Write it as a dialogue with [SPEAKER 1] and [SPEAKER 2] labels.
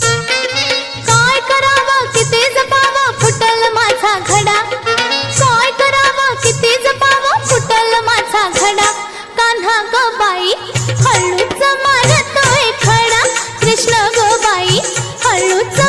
[SPEAKER 1] काय करावं किती जपावं फुटल माझा घडा, काय करावं किती जपावं फुटल माझा घडा. कान्हा ग बाई हळूच मारतोय खडा, कृष्ण ग बाई हळूच